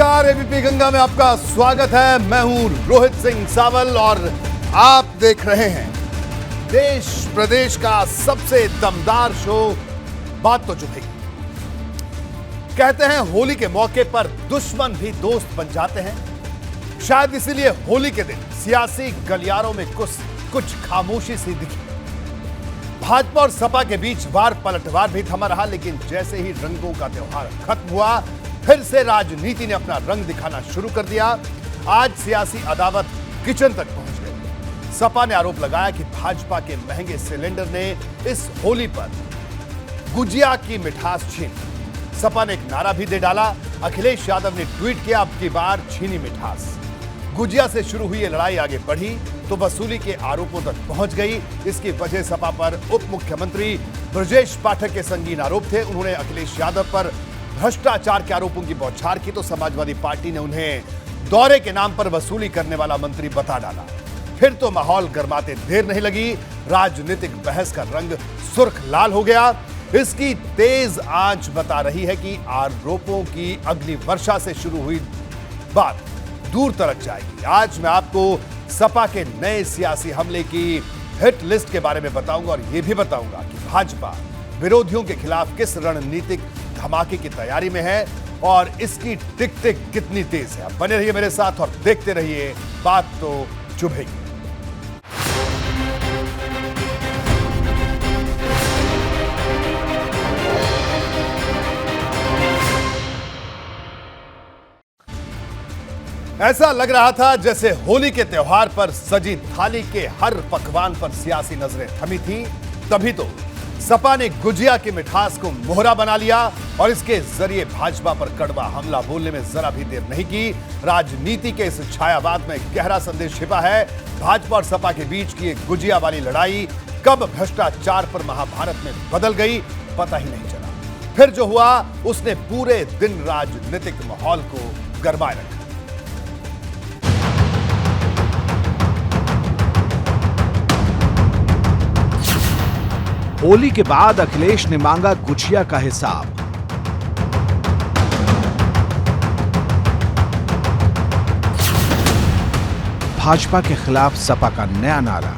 नमस्कार, एबीपी गंगा में आपका स्वागत है। मैं हूं रोहित सिंह सावल और आप देख रहे हैं देश प्रदेश का सबसे दमदार शो बात तो चुभेगी। कहते हैं होली के मौके पर दुश्मन भी दोस्त बन जाते हैं। शायद इसीलिए होली के दिन सियासी गलियारों में कुछ खामोशी सी दिखी। भाजपा और सपा के बीच वार पलटवार भी थमा रहा, लेकिन जैसे ही रंगों का त्योहार खत्म हुआ, फिर से राजनीति ने अपना रंग दिखाना शुरू कर दिया। आज सियासी अदावत किचन तक पहुंच गई। सपा ने आरोप लगाया कि भाजपा के महंगे सिलेंडर ने इस होली पर गुजिया की मिठास छीन। सपा ने एक नारा भी दे डाला। अखिलेश यादव ने ट्वीट किया, अब की बार छीनी मिठास। गुजिया से शुरू हुई ये लड़ाई आगे बढ़ी तो वसूली के आरोपों तक पहुंच गई। इसकी वजह सपा पर उप मुख्यमंत्री ब्रजेश पाठक के संगीन आरोप थे। उन्होंने अखिलेश यादव पर भ्रष्टाचार के आरोपों की बौछार की तो समाजवादी पार्टी ने उन्हें दौरे के नाम पर वसूली करने वाला मंत्री बता डाला। फिर तो माहौल गर्माते देर नहीं लगी। राजनीतिक बहस का रंग सुर्ख लाल हो गया। इसकी तेज आंच बता रही है कि आरोपों की अगली वर्षा से शुरू हुई बात दूर तक जाएगी। आज मैं आपको सपा के नए सियासी हमले की हिट लिस्ट के बारे में बताऊंगा और यह भी बताऊंगा कि भाजपा विरोधियों के खिलाफ किस रणनीतिक धमाके की तैयारी में है और इसकी टिक टिक कितनी तेज है। बने रहिए मेरे साथ और देखते रहिए बात तो चुभेगी। ऐसा लग रहा था जैसे होली के त्योहार पर सजी थाली के हर पकवान पर सियासी नजरें थमी थी। तभी तो सपा ने गुजिया की मिठास को मोहरा बना लिया और इसके जरिए भाजपा पर कड़वा हमला बोलने में जरा भी देर नहीं की। राजनीति के इस छायावाद में गहरा संदेश छिपा है। भाजपा और सपा के बीच की एक गुजिया वाली लड़ाई कब भ्रष्टाचार पर महाभारत में बदल गई, पता ही नहीं चला। फिर जो हुआ उसने पूरे दिन राजनीतिक माहौल को गरमाए रखा। होली के बाद अखिलेश ने मांगा गुजिया का हिसाब। भाजपा के खिलाफ सपा का नया नारा।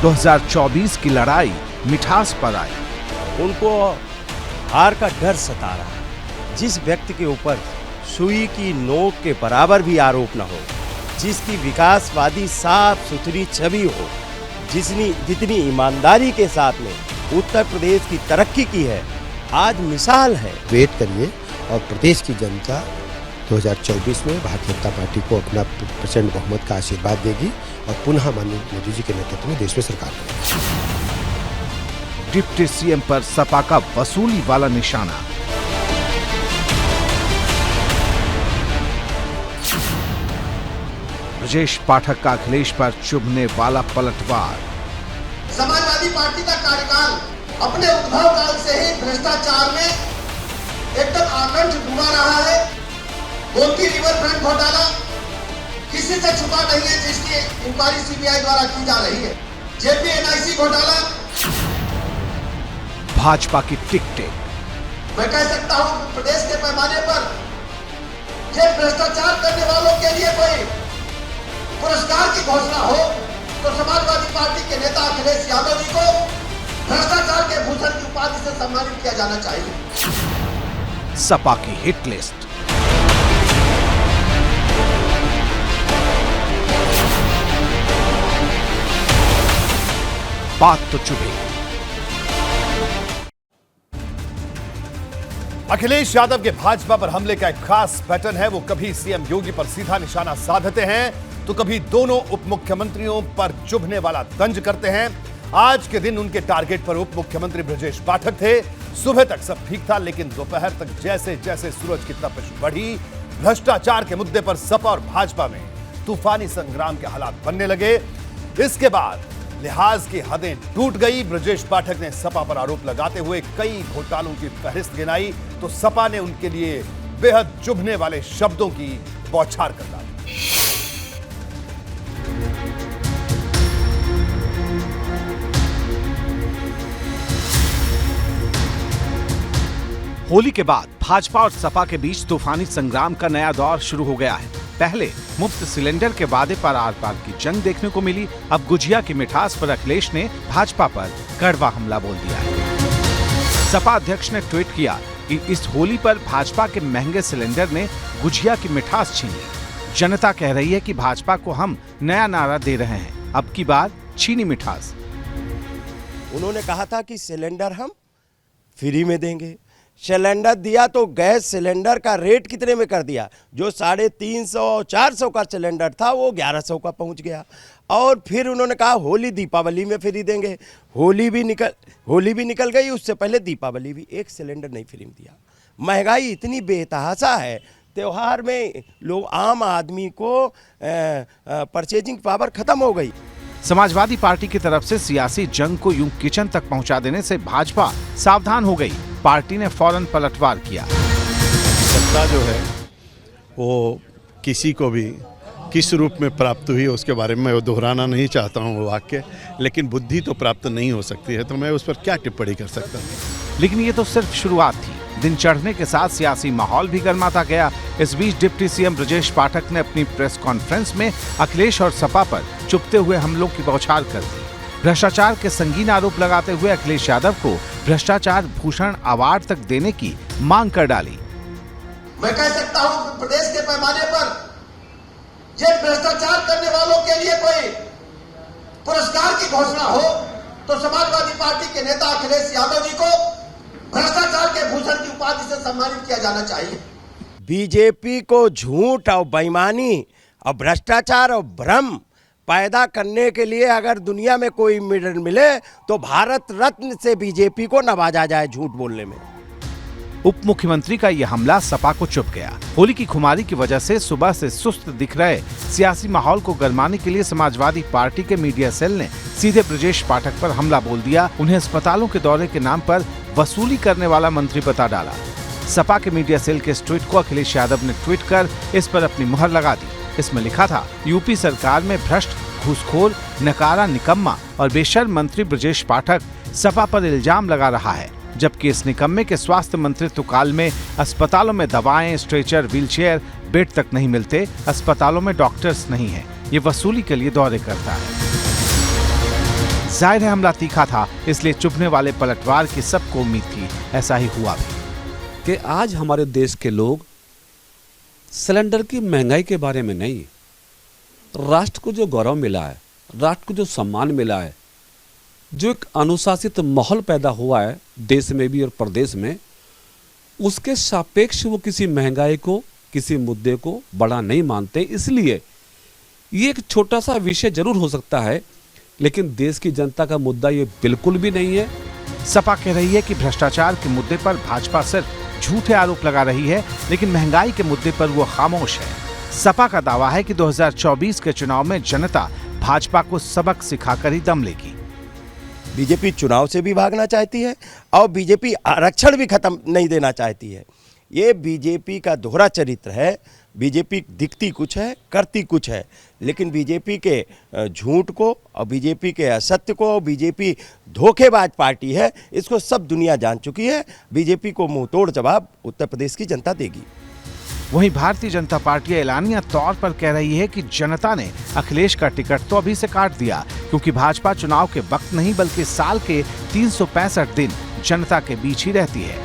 दो 2024 की लड़ाई मिठास पर आई। उनको हार का डर सता रहा है। जिस व्यक्ति के ऊपर सुई की नोक के बराबर भी आरोप न हो, जिसकी विकासवादी साफ सुथरी छवि हो, जितनी ईमानदारी के साथ में उत्तर प्रदेश की तरक्की की है, आज मिसाल है। वेट करिए और प्रदेश की जनता 2024 में भारतीय जनता पार्टी को अपना प्रचंड बहुमत का आशीर्वाद देगी और पुनः माननीय मोदी जी के नेतृत्व में देश में सरकार बनेगी। डिप्टी सीएम पर सपा का वसूली वाला निशाना। ब्रजेश पाठक का अखिलेश पर चुभने वाला पलटवार। समाजवादी पार्टी का कार्यकाल अपने उद्भव काल से ही भ्रष्टाचार में एकदम आकंठ डूबा रहा है। गोमती रिवर फ्रंट घोटाला किसी से छुपा नहीं है, जिसकी इंक्वायरी सीबीआई द्वारा की जा रही है। जेपी एनआईसी घोटाला। भाजपा की टिक मैं कह सकता हूं प्रदेश के पैमाने पर ये भ्रष्टाचार करने वालों के लिए कोई पुरस्कार की घोषणा हो तो समाजवादी पार्टी के नेता अखिलेश यादव जी को भ्रष्टाचार के भूषण की उपाधि से सम्मानित किया जाना चाहिए। सपा की हिट लिस्ट। बात तो चुभेगी। अखिलेश यादव के भाजपा पर हमले का एक खास पैटर्न है। वो कभी सीएम योगी पर सीधा निशाना साधते हैं तो कभी दोनों उप मुख्यमंत्रियों पर चुभने वाला तंज करते हैं। आज के दिन उनके टारगेट पर उप मुख्यमंत्री ब्रजेश पाठक थे। सुबह तक सब ठीक था, लेकिन दोपहर तक जैसे जैसे सूरज की तपिश बढ़ी, भ्रष्टाचार के मुद्दे पर सपा और भाजपा में तूफानी संग्राम के हालात बनने लगे। इसके बाद लिहाज की हदें टूट गई। ब्रजेश पाठक ने सपा पर आरोप लगाते हुए कई घोटालों की फहरिस्त गिनाई तो सपा ने उनके लिए बेहद चुभने वाले शब्दों की बौछार कर डाली। होली के बाद भाजपा और सपा के बीच तूफानी संग्राम का नया दौर शुरू हो गया है। पहले मुफ्त सिलेंडर के वादे पर आर पार की जंग देखने को मिली। अब गुजिया की मिठास पर अखिलेश ने भाजपा पर कड़वा हमला बोल दिया है। सपा अध्यक्ष ने ट्वीट किया कि इस होली पर भाजपा के महंगे सिलेंडर ने गुजिया की मिठास छीन ली। जनता कह रही है कि भाजपा को हम नया नारा दे रहे हैं, अब की बार छीनी मिठास। उन्होंने कहा था कि सिलेंडर हम फ्री में देंगे। सिलेंडर दिया तो गैस सिलेंडर का रेट कितने में कर दिया? जो 350-400 का सिलेंडर था वो 1100 का पहुंच गया। और फिर उन्होंने कहा होली दीपावली में फ्री देंगे। होली भी निकल गई, उससे पहले दीपावली भी। एक सिलेंडर नहीं फ्री में दिया। महंगाई इतनी बेतहाशा है, त्योहार में लोग आम आदमी को परचेजिंग पावर खत्म हो गई। समाजवादी पार्टी की तरफ से सियासी जंग को यूं किचन तक पहुंचा देने से भाजपा सावधान हो गई। पार्टी ने फौरन पलटवार किया। सत्ता जो है वो किसी को भी किस रूप में प्राप्त हुई उसके बारे में मैं दोहराना नहीं चाहता हूँ वो वाक्य, लेकिन बुद्धि तो प्राप्त नहीं हो सकती है, तो मैं उस पर क्या टिप्पणी कर सकता हूँ। लेकिन ये तो सिर्फ शुरुआत थी। दिन चढ़ने के साथ सियासी माहौल भी गर्माता गया। इस बीच डिप्टी सीएम ब्रजेश पाठक ने अपनी प्रेस कॉन्फ्रेंस में अखिलेश और सपा पर चुपते हुए हमलों की बौछार कर दी। भ्रष्टाचार के संगीन आरोप लगाते हुए अखिलेश यादव को भ्रष्टाचार भूषण अवार्ड तक देने की मांग कर डाली। मैं कह सकता हूं प्रदेश के पैमाने पर ये भ्रष्टाचार करने वालों के लिए कोई पुरस्कार की घोषणा हो तो समाजवादी पार्टी के नेता अखिलेश यादव जी को भ्रष्टाचार के भूषण की उपाधि से सम्मानित किया जाना चाहिए। बीजेपी को झूठ और बेईमानी और भ्रष्टाचार और भ्रम पैदा करने के लिए अगर दुनिया में कोई मेडल मिले तो भारत रत्न से बीजेपी को नवाजा जाए झूठ बोलने में। उप मुख्यमंत्री का यह हमला सपा को चुभ गया। होली की खुमारी की वजह से सुबह से सुस्त दिख रहे सियासी माहौल को गरमाने के लिए समाजवादी पार्टी के मीडिया सेल ने सीधे ब्रजेश पाठक पर हमला बोल दिया। उन्हें अस्पतालों के दौरे के नाम पर वसूली करने वाला मंत्री बता डाला। सपा के मीडिया सेल के इस ट्वीट को अखिलेश यादव ने ट्वीट कर इस पर अपनी मुहर लगा दी। इसमें लिखा था, यूपी सरकार में भ्रष्ट, घूसखोर, नकारा, निकम्मा और बेशर्म मंत्री ब्रजेश पाठक सपा पर इल्जाम लगा रहा है, जबकि इस निकम्मे के स्वास्थ्य मंत्रित्व काल में अस्पतालों में दवाएं, स्ट्रेचर, व्हीलचेयर, बेड तक नहीं मिलते, अस्पतालों में डॉक्टर्स नहीं है, ये वसूली के लिए दौरे करता है। जाहिर है हमला तीखा था, इसलिए चुभने वाले पलटवार की सबको उम्मीद थी। ऐसा ही हुआ भी कि आज हमारे देश के लोग सिलेंडर की महंगाई के बारे में नहीं, राष्ट्र को जो गौरव मिला है, राष्ट्र को जो सम्मान मिला है, जो एक अनुशासित माहौल पैदा हुआ है देश में भी और प्रदेश में, उसके सापेक्ष वो किसी महंगाई को, किसी मुद्दे को बड़ा नहीं मानते। इसलिए ये एक छोटा सा विषय जरूर हो सकता है, लेकिन देश की जनता का मुद्दा ये बिल्कुल भी नहीं है। सपा कह रही है कि भ्रष्टाचार के मुद्दे पर भाजपा सिर्फ झूठे आरोप लगा रही है, लेकिन महंगाई के मुद्दे पर वो खामोश है। सपा का दावा है कि 2024 के चुनाव में जनता भाजपा को सबक सिखाकर ही दम लेगी। बीजेपी चुनाव से भी भागना चाहती है और बीजेपी आरक्षण भी खत्म नहीं देना चाहती है। ये बीजेपी का दोहरा चरित्र है। बीजेपी दिखती कुछ है, करती कुछ है, लेकिन बीजेपी के झूठ को और बीजेपी के असत्य को, और बीजेपी धोखेबाज पार्टी है, इसको सब दुनिया जान चुकी है। बीजेपी को मुंह तोड़ जवाब उत्तर प्रदेश की जनता देगी। वहीं भारतीय जनता पार्टी एलानिया तौर पर कह रही है कि जनता ने अखिलेश का टिकट तो अभी से काट दिया, क्योंकि भाजपा चुनाव के वक्त नहीं बल्कि साल के 365 दिन जनता के बीच ही रहती है।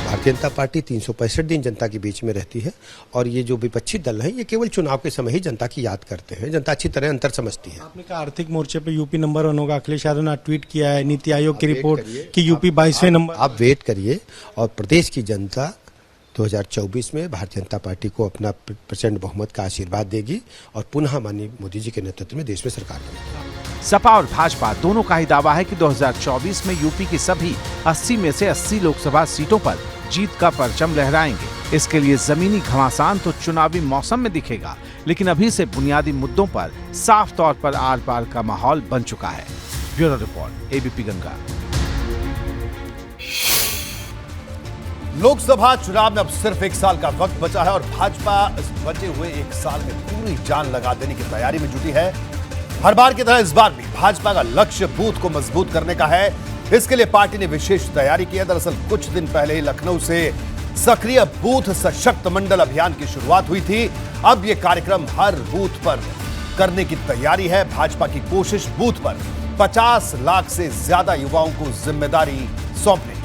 भारतीय जनता पार्टी 365 दिन जनता के बीच में रहती है, और ये जो विपक्षी दल है ये केवल चुनाव के समय ही जनता की याद करते हैं। जनता अच्छी तरह अंतर समझती है। आपने कहा आर्थिक मोर्चे पे यूपी नंबर 1 होगा। अखिलेश यादव ने ट्वीट किया है नीति आयोग की रिपोर्ट कि यूपी 22वें नंबर। आप वेट करिए, और प्रदेश की जनता 2024 में भारतीय जनता पार्टी को अपना प्रचंड बहुमत का आशीर्वाद देगी और पुनः माननीय मोदी जी के नेतृत्व में देश में सरकार बनेगी। सपा और भाजपा दोनों का ही दावा है कि 2024 में यूपी की सभी 80 में से 80 लोकसभा सीटों पर जीत का परचम लहराएंगे। इसके लिए जमीनी घमासान तो चुनावी मौसम में दिखेगा, लेकिन अभी से बुनियादी मुद्दों पर साफ तौर पर आर पार का माहौल बन चुका है। Bureau report, ABP Ganga. Lok Sabha चुनाव में अब सिर्फ 1 साल का वक्त बचा है और भाजपा इस बचे हुए 1 साल में पूरी जान लगा देने की तैयारी में जुटी है। हर बार की तरह इस बार भी भाजपा का लक्ष्य बूथ को मजबूत करने का है। इसके लिए पार्टी ने विशेष तैयारी की है। दरअसल कुछ दिन पहले ही लखनऊ से सक्रिय बूथ सशक्त मंडल अभियान की शुरुआत हुई थी। अब यह कार्यक्रम हर बूथ पर करने की तैयारी है। भाजपा की कोशिश बूथ पर 50 लाख से ज्यादा युवाओं को जिम्मेदारी सौंपने।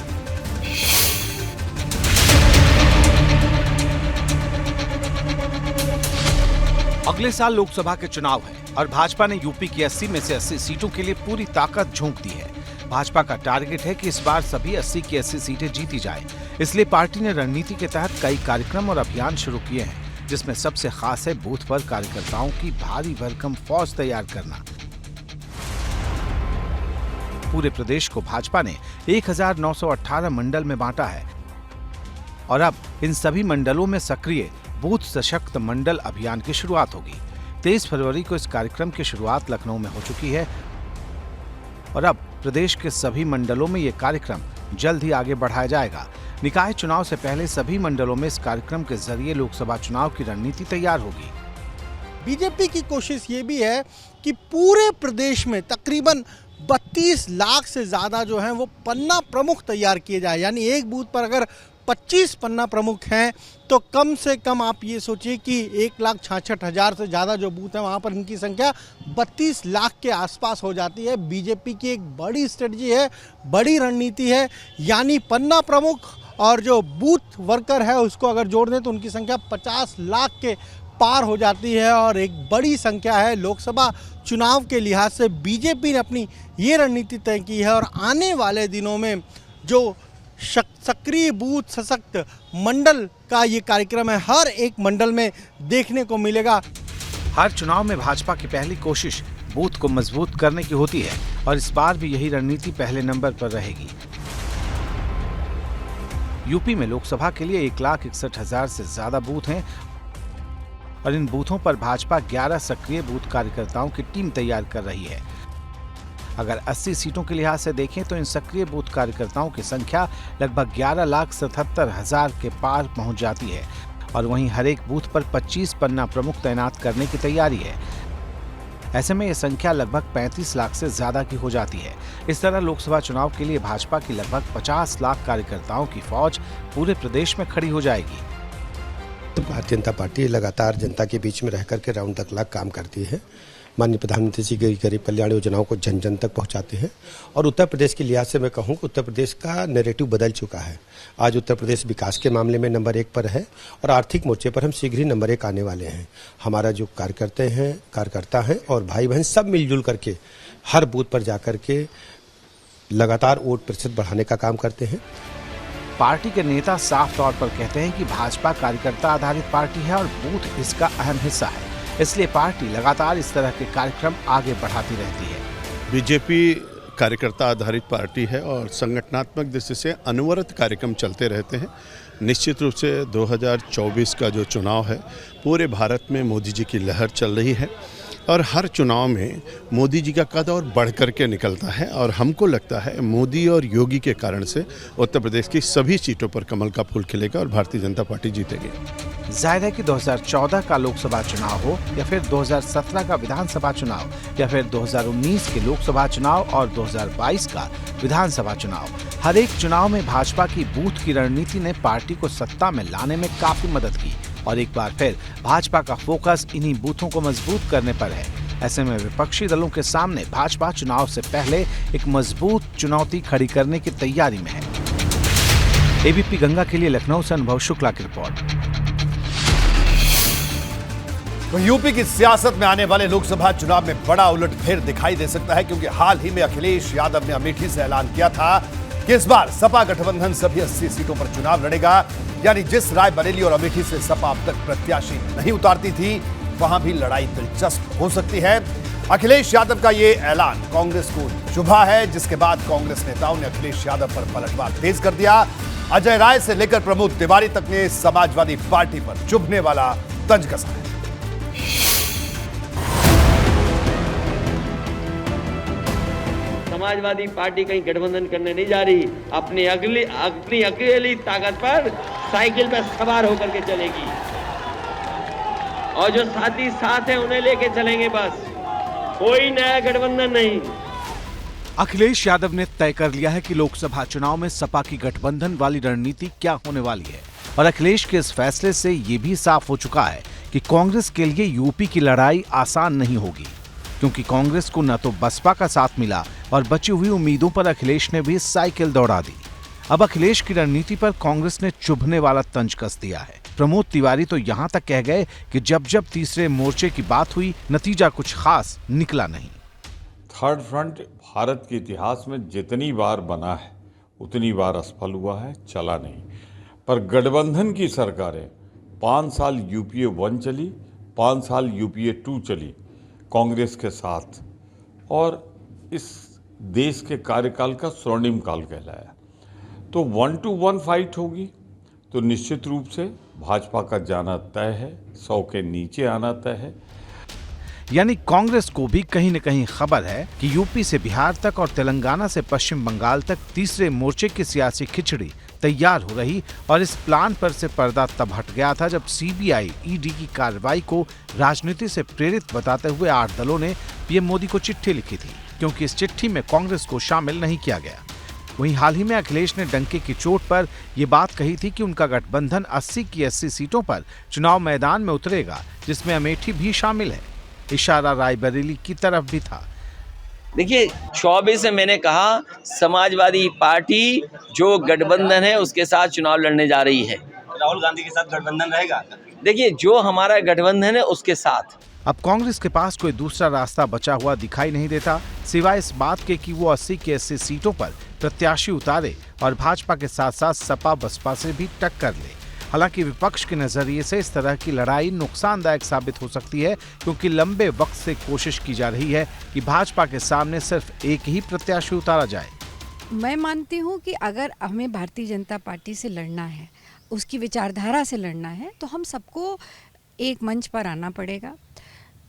अगले साल लोकसभा के चुनाव है और भाजपा ने यूपी की 80 में से 80 सीटों के लिए पूरी ताकत झोंक दी है। भाजपा का टारगेट है कि इस बार सभी 80 की 80 सीटें जीती जाएं। इसलिए पार्टी ने रणनीति के तहत कई कार्यक्रम और अभियान शुरू किए हैं, जिसमें सबसे खास है बूथ पर कार्यकर्ताओं की भारी भरकम फौज तैयार करना। पूरे प्रदेश को भाजपा ने 1918 मंडल में बांटा है और अब इन सभी मंडलों में सक्रिय बूथ सशक्त मंडल अभियान की शुरुआत होगी। 23 फरवरी को इस कार्यक्रम की शुरुआत लखनऊ में हो चुकी है और अब प्रदेश के सभी मंडलों में ये कार्यक्रम जल्द ही आगे बढ़ाया जाएगा। निकाय चुनाव से पहले सभी मंडलों में इस कार्यक्रम के जरिए लोकसभा चुनाव की रणनीति तैयार होगी। बीजेपी की कोशिश ये भी है कि पूरे प्रदेश में तकरीबन 32 लाख से ज्यादा जो है वो पन्ना प्रमुख तैयार किए जाए। यानी एक बूथ पर अगर 25 पन्ना प्रमुख हैं तो कम से कम आप ये सोचिए कि 1,66,000 से ज़्यादा जो बूथ हैं वहाँ पर इनकी संख्या 32 लाख के आसपास हो जाती है। बीजेपी की एक बड़ी स्ट्रेटजी है, बड़ी रणनीति है। यानी पन्ना प्रमुख और जो बूथ वर्कर है उसको अगर जोड़ दें तो उनकी संख्या 50 लाख के पार हो जाती है और एक बड़ी संख्या है। लोकसभा चुनाव के लिहाज से बीजेपी ने अपनी ये रणनीति तय की है और आने वाले दिनों में जो सक्रिय बूथ सशक्त मंडल का ये कार्यक्रम है, हर एक मंडल में देखने को मिलेगा। हर चुनाव में भाजपा की पहली कोशिश बूथ को मजबूत करने की होती है और इस बार भी यही रणनीति पहले नंबर पर रहेगी। यूपी में लोकसभा के लिए 1,61,000 से ज्यादा बूथ हैं और इन बूथों पर भाजपा 11 सक्रिय बूथ कार्यकर्ताओं की टीम तैयार कर रही है। अगर 80 सीटों के लिहाज से देखें तो इन सक्रिय बूथ कार्यकर्ताओं की संख्या लगभग 11,77,000 के पार पहुंच जाती है और वहीं हर एक बूथ पर 25 पन्ना प्रमुख तैनात करने की तैयारी है। ऐसे में यह संख्या लगभग 35 लाख से ज्यादा की हो जाती है। इस तरह लोकसभा चुनाव के लिए भाजपा की लगभग 50 लाख कार्यकर्ताओं की फौज पूरे प्रदेश में खड़ी हो जाएगी। भारतीय जनता पार्टी लगातार जनता के बीच में रह करके राउंड द क्लॉक काम करती है। माननीय प्रधानमंत्री जी की गरीब कल्याण योजनाओं को जन जन तक पहुंचाते हैं और उत्तर प्रदेश के लिहाज से मैं कहूं कि उत्तर प्रदेश का नैरेटिव बदल चुका है। आज उत्तर प्रदेश विकास के मामले में नंबर 1 पर है और आर्थिक मोर्चे पर हम शीघ्र ही नंबर 1 आने वाले हैं। हमारा जो कार्यकर्ता हैं और भाई बहन सब मिलजुल करके हर बूथ पर जाकर के लगातार वोट प्रतिशत बढ़ाने का काम करते हैं। पार्टी के नेता साफ तौर पर कहते हैं कि भाजपा कार्यकर्ता आधारित पार्टी है और बूथ इसका अहम हिस्सा है। इसलिए पार्टी लगातार इस तरह के कार्यक्रम आगे बढ़ाती रहती है। बीजेपी कार्यकर्ता आधारित पार्टी है और संगठनात्मक दृष्टि से अनवरत कार्यक्रम चलते रहते हैं। निश्चित रूप से 2024 का जो चुनाव है पूरे भारत में मोदी जी की लहर चल रही है और हर चुनाव में मोदी जी का कद और बढ़ कर के निकलता है और हमको लगता है मोदी और योगी के कारण से उत्तर प्रदेश की सभी सीटों पर कमल का फूल खिलेगा और भारतीय जनता पार्टी जीतेगी। जाहिर है कि 2014 का लोकसभा चुनाव हो या फिर 2017 का विधानसभा चुनाव या फिर 2019 के लोकसभा चुनाव और 2022 का विधानसभा चुनाव, हर एक चुनाव में भाजपा की बूथ की रणनीति ने पार्टी को सत्ता में लाने में काफी मदद की और एक बार फिर भाजपा का फोकस इन्हीं बूथों को मजबूत करने पर है। ऐसे में विपक्षी दलों के सामने भाजपा चुनाव से पहले एक मजबूत चुनौती खड़ी करने की तैयारी में है। एबीपी गंगा के लिए लखनऊ से अनुभव शुक्ला की रिपोर्ट। तो यूपी की सियासत में आने वाले लोकसभा चुनाव में बड़ा उलटफेर दिखाई दे सकता है, क्योंकि हाल ही में अखिलेश यादव ने अमेठी से ऐलान किया था कि इस बार सपा गठबंधन सभी 80 सीटों पर चुनाव लड़ेगा। यानी जिस रायबरेली और अमेठी से सपा अब तक प्रत्याशी नहीं उतारती थी, वहां भी लड़ाई दिलचस्प हो सकती है। अखिलेश यादव का ये ऐलान कांग्रेस को चुभा है, जिसके बाद कांग्रेस नेताओं ने अखिलेश यादव पर पलटवार तेज कर दिया। अजय राय से लेकर प्रमोद तिवारी तक ने समाजवादी पार्टी पर चुभने वाला तंज कसा है। समाजवादी पार्टी कहीं गठबंधन करने नहीं जा रही, अपनी अकेली ताकत पर साइकिल पर सवार होकर के चलेगी और जो साथी साथ हैं उन्हें लेके चलेंगे। बस कोई नया गठबंधन नहीं। अखिलेश यादव ने तय कर लिया है कि लोकसभा चुनाव में सपा की गठबंधन वाली रणनीति क्या होने वाली है और अखिलेश के इस फैसले से ये भी साफ हो चुका है कि कांग्रेस के लिए यूपी की लड़ाई आसान नहीं होगी, क्योंकि कांग्रेस को न तो बसपा का साथ मिला और बची हुई उम्मीदों पर अखिलेश ने भी साइकिल दौड़ा दी। अब अखिलेश की रणनीति पर कांग्रेस ने चुभने वाला तंज कस दिया है। प्रमोद तिवारी तो यहां तक कह गए कि जब तीसरे मोर्चे की बात हुई, नतीजा कुछ खास निकला नहीं। थर्ड फ्रंट भारत के इतिहास में जितनी बार बना है उतनी बार असफल हुआ है, चला नहीं। पर गठबंधन की सरकारें 5 साल यूपीए 1 चली, 5 साल यूपीए 2 चली कांग्रेस के साथ, और इस देश के कार्यकाल का स्वर्णिम काल कहलाया। तो 1 to 1 फाइट होगी तो निश्चित रूप से भाजपा का जाना तय है, 100 के नीचे आना तय है। यानी कांग्रेस को भी कहीं न कहीं खबर है कि यूपी से बिहार तक और तेलंगाना से पश्चिम बंगाल तक तीसरे मोर्चे की सियासी खिचड़ी तैयार हो रही, और इस प्लान पर से पर्दा तब हट गया था जब सीबीआई ईडी की कार्रवाई को राजनीति से प्रेरित बताते हुए 8 दलों ने पीएम मोदी को चिट्ठी लिखी थी, क्योंकि इस चिट्ठी में कांग्रेस को शामिल नहीं किया गया। वहीं हाल ही में अखिलेश ने डंके की चोट पर यह बात कही थी कि उनका गठबंधन 80 की 80 सीटों पर चुनाव मैदान में उतरेगा, जिसमें अमेठी भी शामिल है। इशारा रायबरेली की तरफ भी था। देखिए 24 में मैंने कहा समाजवादी पार्टी जो गठबंधन है उसके साथ चुनाव लड़ने जा रही है। राहुल गांधी के साथ गठबंधन रहेगा? देखिए जो हमारा गठबंधन है उसके साथ। अब कांग्रेस के पास कोई दूसरा रास्ता बचा हुआ दिखाई नहीं देता, सिवाय इस बात के कि वो 80 की 80 सीटों पर प्रत्याशी उतारे और भाजपा के साथ साथ सपा बसपा से भी टक्कर ले। हालांकि विपक्ष के नजरिए से इस तरह की लड़ाई नुकसानदायक साबित हो सकती है, क्योंकि लंबे वक्त से कोशिश की जा रही है कि भाजपा के सामने सिर्फ एक ही प्रत्याशी उतारा जाए। मैं मानती हूं कि अगर हमें भारतीय जनता पार्टी से लड़ना है, उसकी विचारधारा से लड़ना है, तो हम सबको एक मंच पर आना पड़ेगा।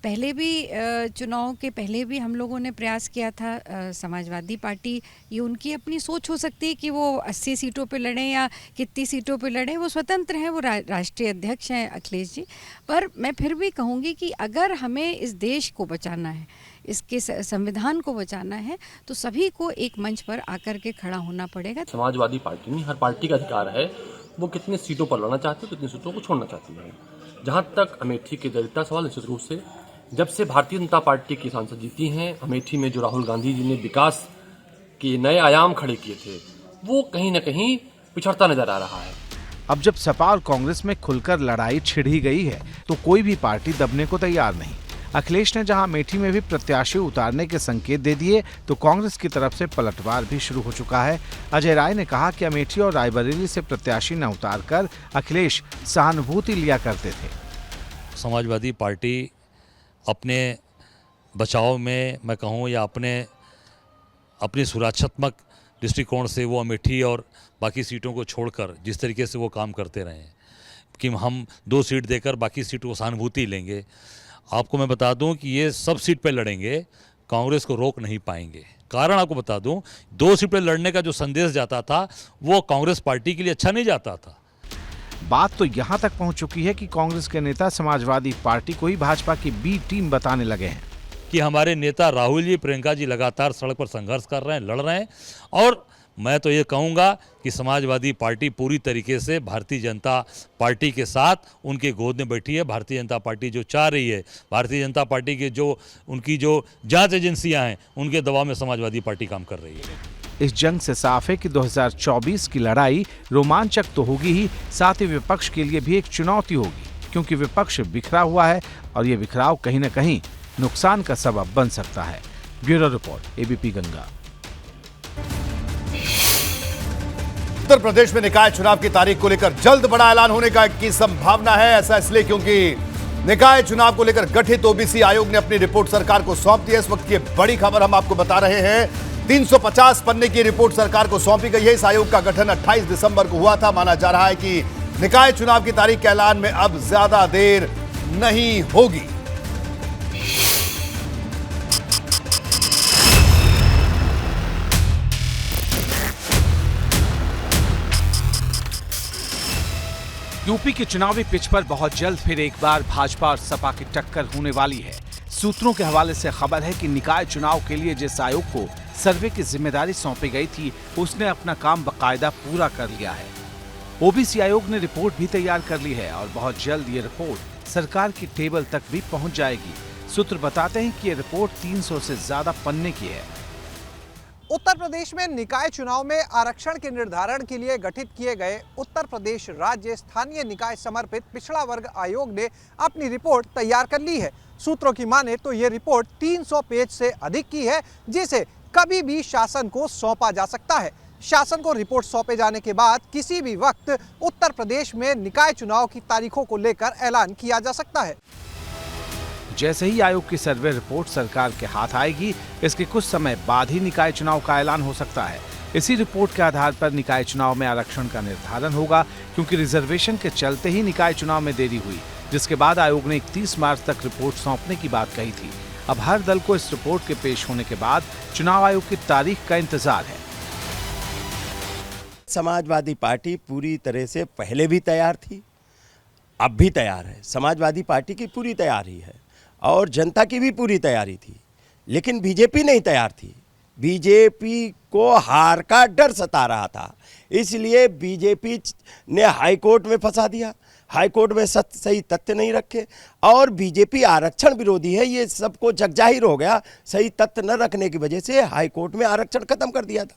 पहले भी चुनाव के पहले भी हम लोगों ने प्रयास किया था। समाजवादी पार्टी, ये उनकी अपनी सोच हो सकती है कि वो 80 सीटों पे लड़ें या कितनी सीटों पे लड़ें, वो स्वतंत्र हैं, वो राष्ट्रीय अध्यक्ष हैं अखिलेश जी। पर मैं फिर भी कहूँगी कि अगर हमें इस देश को बचाना है, इसके संविधान को बचाना है, तो सभी को एक मंच पर आकर के खड़ा होना पड़ेगा। समाजवादी पार्टी नहीं, हर पार्टी का अधिकार है वो कितने सीटों पर लड़ना चाहती है, कितनी सीटों को छोड़ना चाहती है। जहाँ तक अमेठी के दलित सवाल, निश्चित रूप से जब से भारतीय जनता पार्टी की सांसद जीती हैं, अमेठी में जो राहुल गांधी जी ने विकास के नए आयाम खड़े किए थे, वो कहीं न कहीं पिछड़ता नजर आ रहा है। अब जब सपा और कांग्रेस में खुलकर लड़ाई छिड़ ही गई है, तो कोई भी पार्टी दबने को तैयार नहीं। अखिलेश ने जहां अमेठी में भी प्रत्याशी उतारने के संकेत दे दिए, तो कांग्रेस की तरफ से पलटवार भी शुरू हो चुका है। अजय राय ने कहा कि अमेठी और रायबरेली से प्रत्याशी न उतारकर अखिलेश सहानुभूति लिया करते थे। समाजवादी पार्टी अपने बचाव में मैं कहूँ या अपनी सुरक्षात्मक दृष्टिकोण से वो अमेठी और बाकी सीटों को छोड़कर जिस तरीके से वो काम करते रहे हैं कि हम 2 सीट देकर बाकी सीटों को सहानुभूति लेंगे। आपको मैं बता दूं कि ये सब सीट पे लड़ेंगे, कांग्रेस को रोक नहीं पाएंगे। कारण आपको बता दूं, 2 सीट पे लड़ने का जो संदेश जाता था वो कांग्रेस पार्टी के लिए अच्छा नहीं जाता था। बात तो यहां तक पहुंच चुकी है कि कांग्रेस के नेता समाजवादी पार्टी को ही भाजपा की बी टीम बताने लगे हैं कि हमारे नेता राहुल जी, प्रियंका जी लगातार सड़क पर संघर्ष कर रहे हैं, लड़ रहे हैं। और मैं तो ये कहूँगा कि समाजवादी पार्टी पूरी तरीके से भारतीय जनता पार्टी के साथ उनके गोद में बैठी है। भारतीय जनता पार्टी जो चाह रही है, भारतीय जनता पार्टी के उनकी जो जांच एजेंसियां हैं, उनके दबाव में समाजवादी पार्टी काम कर रही है। इस जंग से साफ है कि 2024 की लड़ाई रोमांचक तो होगी ही, साथ ही विपक्ष के लिए भी एक चुनौती होगी, क्योंकि विपक्ष बिखरा हुआ है और ये बिखराव कहीं न कहीं नुकसान का सबब बन सकता है। Bureau report, ABP Ganga. Uttar Pradesh में निकाय चुनाव की तारीख को लेकर जल्द बड़ा ऐलान होने की संभावना है। ऐसा इसलिए क्योंकि निकाय चुनाव को लेकर गठित ओबीसी आयोग ने अपनी रिपोर्ट सरकार को सौंप दी है। इस वक्त की बड़ी खबर हम आपको बता रहे हैं। 350 पन्ने की रिपोर्ट सरकार को सौंपी गई है। इस आयोग का गठन 28 दिसंबर को हुआ था। माना जा रहा है कि निकाय चुनाव की तारीख के ऐलान में अब ज्यादा देर नहीं होगी। यूपी के चुनावी पिच पर बहुत जल्द फिर एक बार भाजपा और सपा की टक्कर होने वाली है। सूत्रों के हवाले से खबर है कि निकाय चुनाव के लिए जिस आयोग को सर्वे की जिम्मेदारी सौंपी गई थी, उसने अपना काम बकायदा पूरा कर लिया है। ओबीसी आयोग ने रिपोर्ट भी तैयार कर ली है और बहुत जल्द ये रिपोर्ट सरकार की टेबल तक भी पहुंच जाएगी। सूत्र बताते हैं कि ये रिपोर्ट 300 से ज्यादा पन्ने की है। उत्तर प्रदेश में निकाय चुनाव में आरक्षण के निर्धारण के लिए गठित किए गए उत्तर प्रदेश राज्य स्थानीय निकाय समर्पित पिछड़ा वर्ग आयोग ने अपनी रिपोर्ट तैयार कर ली है। सूत्रों की माने तो ये रिपोर्ट 300 पेज से अधिक की है, जिसे कभी भी शासन को सौंपा जा सकता है। शासन को रिपोर्ट सौंपे जाने के बाद किसी भी वक्त उत्तर प्रदेश में निकाय चुनाव की तारीखों को लेकर ऐलान किया जा सकता है। जैसे ही आयोग की सर्वे रिपोर्ट सरकार के हाथ आएगी, इसके कुछ समय बाद ही निकाय चुनाव का ऐलान हो सकता है। इसी रिपोर्ट के आधार पर निकाय चुनाव में आरक्षण का निर्धारण होगा, क्योंकि रिजर्वेशन के चलते ही निकाय चुनाव में देरी हुई, जिसके बाद आयोग ने 31 मार्च तक रिपोर्ट सौंपने की बात कही थी। अब हर दल को इस रिपोर्ट के पेश होने के बाद चुनाव आयोग की तारीख का इंतजार है। समाजवादी पार्टी पूरी तरह से पहले भी तैयार थी, अब भी तैयार है। समाजवादी पार्टी की पूरी तैयारी है और जनता की भी पूरी तैयारी थी, लेकिन बीजेपी नहीं तैयार थी। बीजेपी को हार का डर सता रहा था, इसलिए बीजेपी ने हाईकोर्ट में फंसा दिया। हाईकोर्ट में सही तथ्य नहीं रखे और बीजेपी आरक्षण विरोधी है, ये सबको जगजाहिर हो गया। सही तथ्य न रखने की वजह से हाईकोर्ट में आरक्षण खत्म कर दिया था।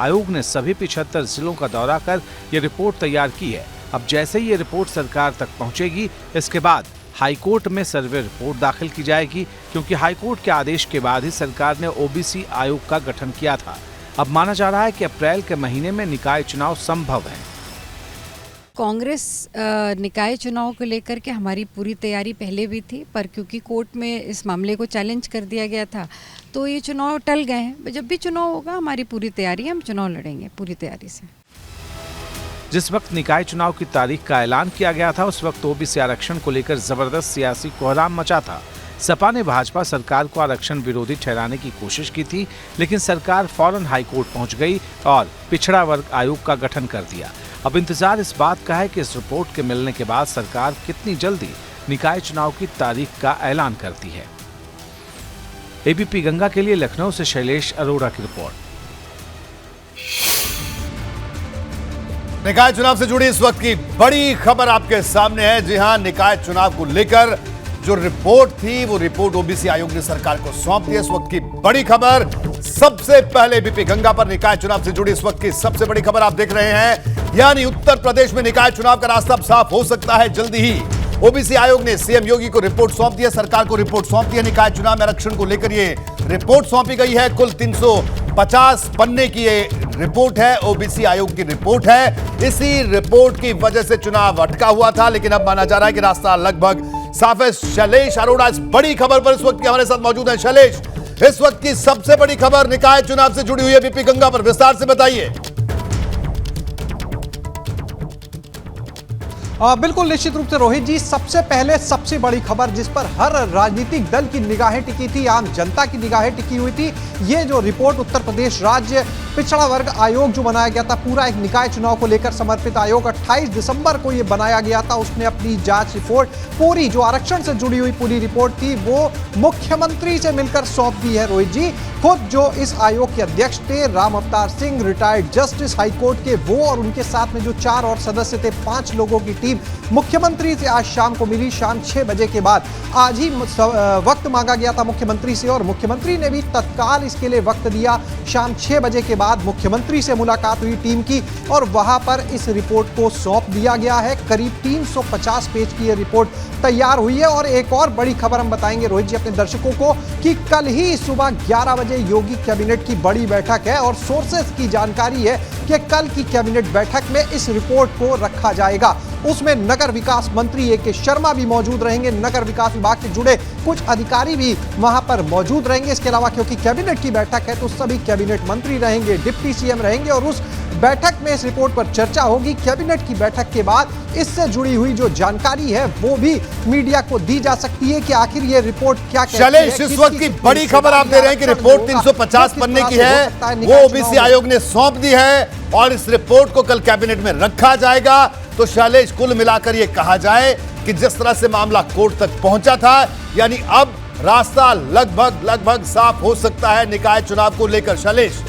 आयोग ने सभी 75 जिलों का दौरा कर ये रिपोर्ट तैयार की है। अब जैसे ही ये रिपोर्ट सरकार तक पहुंचेगी, इसके बाद हाईकोर्ट में सर्वे रिपोर्ट दाखिल की जाएगी, क्योंकि हाईकोर्ट के आदेश के बाद ही सरकार ने ओबीसी आयोग का गठन किया था। अब माना जा रहा है कि अप्रैल के महीने में निकाय चुनाव संभव है। कांग्रेस निकाय चुनाव को लेकर के हमारी पूरी तैयारी पहले भी थी, पर क्योंकि कोर्ट में इस मामले को चैलेंज कर दिया गया था, तो ये चुनाव टल गए हैं। जब भी चुनाव होगा, हमारी पूरी तैयारी है, हम चुनाव लड़ेंगे पूरी तैयारी से। जिस वक्त निकाय चुनाव की तारीख का ऐलान किया गया था, उस वक्त ओबीसी आरक्षण को लेकर जबरदस्त सियासी कोहराम मचा था। सपा ने भाजपा सरकार को आरक्षण विरोधी ठहराने की कोशिश की थी, लेकिन सरकार फौरन हाईकोर्ट पहुंच गई और पिछड़ा वर्ग आयोग का गठन कर दिया। अब इंतजार इस बात का है कि इस रिपोर्ट के मिलने के बाद सरकार कितनी जल्दी निकाय चुनाव की तारीख का ऐलान करती है। एबीपी गंगा के लिए लखनऊ से शैलेश अरोड़ा की रिपोर्ट। निकाय चुनाव से जुड़ी इस वक्त की बड़ी खबर आपके सामने है। जी हां, निकाय चुनाव को लेकर जो रिपोर्ट थी, वो रिपोर्ट ओबीसी आयोग ने सरकार को सौंप दी। इस वक्त की बड़ी खबर सबसे पहले एबीपी गंगा पर निकाय चुनाव से जुड़ी इस वक्त की सबसे बड़ी खबर आप देख रहे हैं। यानी उत्तर प्रदेश में निकाय चुनाव का रास्ता अब साफ हो सकता है जल्दी ही। ओबीसी आयोग ने सीएम योगी को रिपोर्ट सौंप दी है, सरकार को रिपोर्ट सौंप दी है। निकाय चुनाव में आरक्षण को लेकर ये रिपोर्ट सौंपी गई है। कुल 350 पन्ने की ये रिपोर्ट है, ओबीसी आयोग की रिपोर्ट है। इसी रिपोर्ट की वजह से चुनाव अटका हुआ था, लेकिन अब माना जा रहा है कि रास्ता लगभग साफ है। शैलेश अरोड़ा इस बड़ी खबर पर इस वक्त हमारे साथ मौजूद है। शैलेश, इस वक्त की सबसे बड़ी खबर निकाय चुनाव से जुड़ी हुई है, एबीपी गंगा पर विस्तार से बताइए। बिल्कुल निश्चित रूप से रोहित जी, सबसे पहले सबसे बड़ी खबर जिस पर हर राजनीतिक दल की निगाहें टिकी थी, आम जनता की निगाहें टिकी हुई थी, ये जो रिपोर्ट उत्तर प्रदेश राज्य पिछड़ा वर्ग आयोग जो बनाया गया था, पूरा एक निकाय चुनाव को लेकर समर्पित आयोग 28 दिसंबर को ये बनाया गया था। उसने अपनी जांच रिपोर्ट पूरी जो आरक्षण से जुड़ी हुई पूरी रिपोर्ट थी वो मुख्यमंत्री से मिलकर सौंप दी है। रोहित जी, खुद जो इस आयोग के अध्यक्ष थे Ram Avtar Singh, retired justice high court के, वो और उनके साथ में जो 4 और सदस्य थे, 5 लोगों की टीम मुख्यमंत्री से आज शाम को मिली। शाम 6 बजे के बाद आज ही वक्त मांगा गया था मुख्यमंत्री से और मुख्यमंत्री ने भी तत्काल इसके लिए वक्त दिया। शाम 6 बजे के बाद मुख्यमंत्री से मुलाकात हुई टीम की और वहां पर इस रिपोर्ट को सौंप दिया गया है। करीब 350 पेज की यह रिपोर्ट तैयार हुई है। और एक और बड़ी खबर हम बताएंगे रोहित जी अपने दर्शकों को कि कल ही सुबह 11 बजे योगी कैबिनेट की बड़ी बैठक है और सोर्सेस की जानकारी है कि कल की कैबिनेट बैठक में इस रिपोर्ट को रखा जाएगा। उसमें नगर विकास मंत्री ए.के. शर्मा भी मौजूद रहेंगे, नगर विकास विभाग से जुड़े कुछ अधिकारी भी वहां पर मौजूद रहेंगे। इसके अलावा क्योंकि कैबिनेट की बैठक है तो सभी कैबिनेट मंत्री रहेंगे, डिप्टी सीएम रहेंगे और उस बैठक में इस रिपोर्ट पर चर्चा होगी। कैबिनेट की बैठक के बाद इससे जुड़ी हुई जो जानकारी है वो भी मीडिया को दी जा सकती है कि आखिर ये रिपोर्ट क्या कहती है। शैलेश, इस वक्त की बड़ी खबर आप दे रहे हैं कि रिपोर्ट 350 पन्ने की है, वो ओबीसी आयोग ने सौंप दी है और इस रिपोर्ट को कल कैबिनेट में रखा जाएगा। तो शैलेश, कुल मिलाकर ये कहा जाए कि जिस तरह से मामला कोर्ट तक पहुंचा था, यानी अब रास्ता लगभग साफ हो सकता है निकाय चुनाव को लेकर। शैलेश,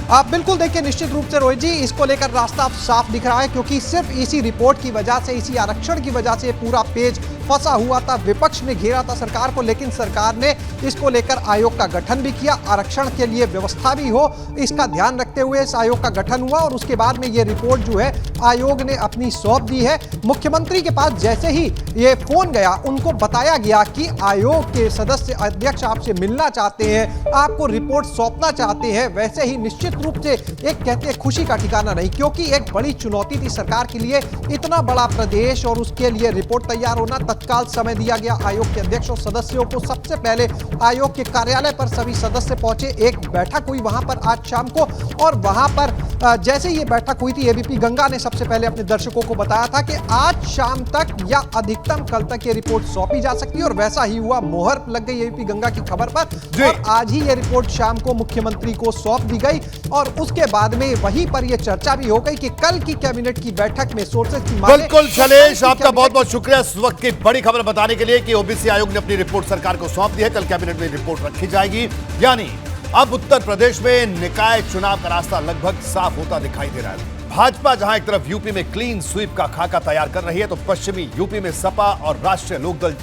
आप बिल्कुल देखिए, निश्चित रूप से रोहित जी इसको लेकर रास्ता साफ दिख रहा है, क्योंकि सिर्फ इसी रिपोर्ट की वजह से, इसी आरक्षण की वजह से पूरा पेज फंसा हुआ था। विपक्ष ने घेरा था सरकार को, लेकिन सरकार ने इसको लेकर आयोग का गठन भी किया। आरक्षण के लिए व्यवस्था भी हो, इसका ध्यान रखते हुए इस आयोग का गठन हुआ और उसके बाद में ये रिपोर्ट जो है आयोग ने अपनी सौंप दी है। मुख्यमंत्री के पास जैसे ही ये फोन गया, उनको बताया गया कि आयोग के सदस्य अध्यक्ष आपसे मिलना चाहते हैं, आपको रिपोर्ट सौंपना चाहते हैं। वैसे ही निश्चित रूप से एक कहते हैं खुशी का ठिकाना नहीं, क्योंकि एक बड़ी चुनौती थी सरकार के लिए, इतना बड़ा प्रदेश और उसके लिए रिपोर्ट तैयार होना। तत्काल समय दिया गया आयोग के अध्यक्ष और सदस्यों को। सबसे पहले आयोग के कार्यालय पर सभी सदस्य पहुंचे, एक बैठक हुई वहां पर आज शाम को, और वहां पर जैसे ये बैठक हुई थी, एबीपी गंगा ने सबसे पहले अपने दर्शकों को बताया था कि आज शाम तक या अधिकतम कल तक ये रिपोर्ट सौंपी जा सकती है, और वैसा ही हुआ। मोहर लग गई एबीपी गंगा की खबर पर और आज ही ये रिपोर्ट शाम को मुख्यमंत्री को सौंप दी गई। और उसके बाद में वहीं पर यह चर्चा भी हो गई कि कल की कैबिनेट की बैठक में सोर्सेज की माने। बिल्कुल शैलेश, आपका बहुत बहुत शुक्रिया इस वक्त की बड़ी खबर बताने के लिए कि ओबीसी आयोग ने अपनी रिपोर्ट सरकार को सौंप दी है। कल कैबिनेट में रिपोर्ट रखी जाएगी, यानी अब उत्तर प्रदेश में निकाय चुनाव का रास्ता लगभग साफ होता दिखाई दे रहा है। भाजपा जहां एक तरफ यूपी में क्लीन स्वीप का खाका तैयार कर रही है, तो पश्चिमी यूपी में सपा और राष्ट्रीय लोकदल